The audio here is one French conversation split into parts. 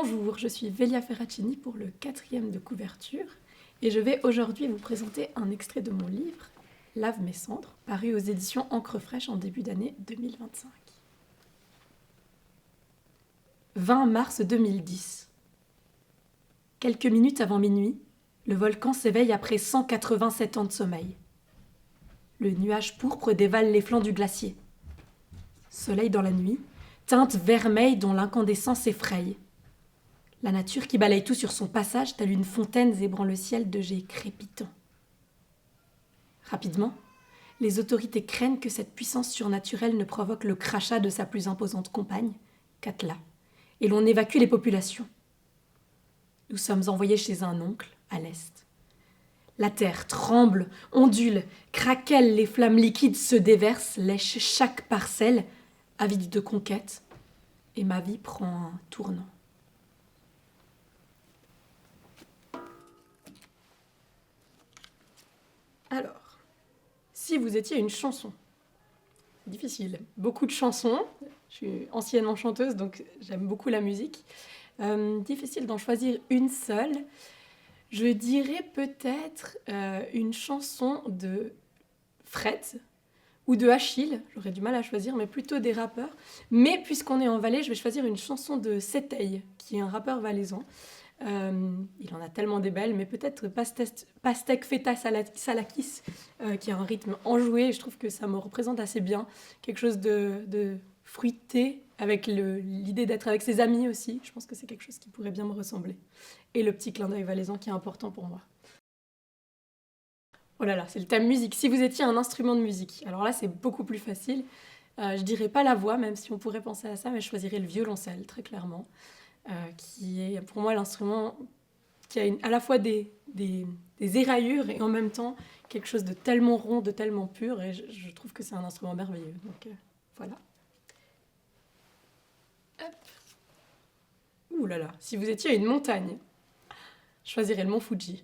Bonjour, je suis Velia Ferracini pour le 4e de couverture et je vais aujourd'hui vous présenter un extrait de mon livre « Lave mes cendres » paru aux éditions Encre fraîche en début d'année 2025. 20 mars 2010. Quelques minutes avant minuit, le volcan s'éveille après 187 ans de sommeil. Le nuage pourpre dévale les flancs du glacier. Soleil dans la nuit, teinte vermeille dont l'incandescence effraie. La nature qui balaye tout sur son passage, telle une fontaine zébrant le ciel de jets crépitants. Rapidement, les autorités craignent que cette puissance surnaturelle ne provoque le crachat de sa plus imposante compagne, Katla, et l'on évacue les populations. Nous sommes envoyés chez un oncle, à l'est. La terre tremble, ondule, craquelle, les flammes liquides se déversent, lèchent chaque parcelle, avide de conquête, et ma vie prend un tournant. Alors, si vous étiez une chanson, difficile, beaucoup de chansons, je suis anciennement chanteuse donc j'aime beaucoup la musique, difficile d'en choisir une seule, je dirais peut-être une chanson de Fred ou de Achille, j'aurais du mal à choisir, mais plutôt des rappeurs, mais puisqu'on est en Valais, je vais choisir une chanson de Setey, qui est un rappeur valaisan. Il en a tellement des belles, mais peut-être Pastèque Feta Salakis, qui a un rythme enjoué, et je trouve que ça me représente assez bien. Quelque chose de fruité, avec l'idée d'être avec ses amis aussi. Je pense que c'est quelque chose qui pourrait bien me ressembler. Et le petit clin d'œil valaisan qui est important pour moi. Oh là là, c'est le thème musique. Si vous étiez un instrument de musique, alors là c'est beaucoup plus facile. Je dirais pas la voix, même si on pourrait penser à ça, mais je choisirais le violoncelle, très clairement. Qui est pour moi l'instrument qui a à la fois des éraillures et en même temps quelque chose de tellement rond, de tellement pur, et je trouve que c'est un instrument merveilleux. Donc voilà. Hop. Ouh là là, si vous étiez à une montagne, je choisirais le mont Fuji.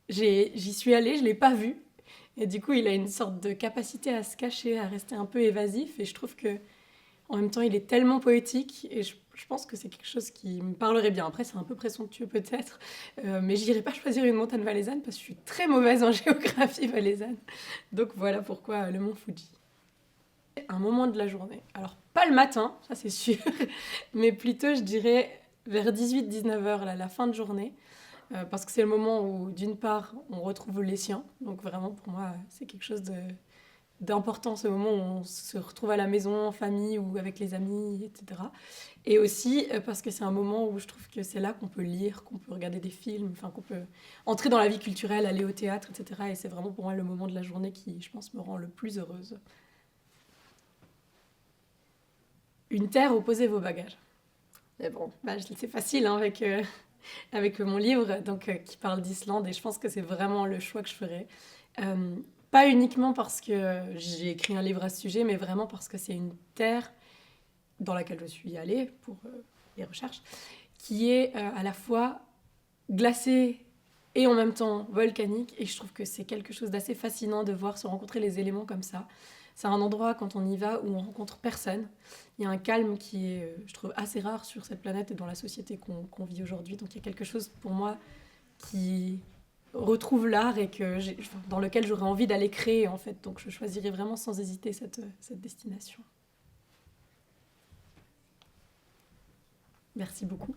J'y suis allée, je ne l'ai pas vu, et du coup il a une sorte de capacité à se cacher, à rester un peu évasif, et je trouve que en même temps, il est tellement poétique et je pense que c'est quelque chose qui me parlerait bien. Après, c'est un peu présomptueux peut-être, mais je n'irai pas choisir une montagne valaisanne parce que je suis très mauvaise en géographie valaisanne. Donc voilà pourquoi le mont Fuji. Un moment de la journée. Alors, pas le matin, ça c'est sûr, mais plutôt, je dirais, vers 18-19 heures, la fin de journée, parce que c'est le moment où, d'une part, on retrouve les siens. Donc vraiment, pour moi, c'est quelque chose d'important, ce moment où on se retrouve à la maison, en famille ou avec les amis, etc. Et aussi parce que c'est un moment où je trouve que c'est là qu'on peut lire, qu'on peut regarder des films, enfin qu'on peut entrer dans la vie culturelle, aller au théâtre, etc. Et c'est vraiment pour moi le moment de la journée qui, je pense, me rend le plus heureuse. Une terre, opposez vos bagages. Mais bon, c'est facile hein, avec mon livre donc, qui parle d'Islande et je pense que c'est vraiment le choix que je ferais. Pas uniquement parce que j'ai écrit un livre à ce sujet, mais vraiment parce que c'est une terre dans laquelle je suis allée pour les recherches, qui est à la fois glacée et en même temps volcanique. Et je trouve que c'est quelque chose d'assez fascinant de voir se rencontrer les éléments comme ça. C'est un endroit, quand on y va, où on rencontre personne. Il y a un calme qui est, je trouve, assez rare sur cette planète et dans la société qu'on vit aujourd'hui. Donc il y a quelque chose, pour moi, qui retrouve l'art et dans lequel j'aurais envie d'aller créer, en fait. Donc je choisirais vraiment sans hésiter cette destination. Merci beaucoup.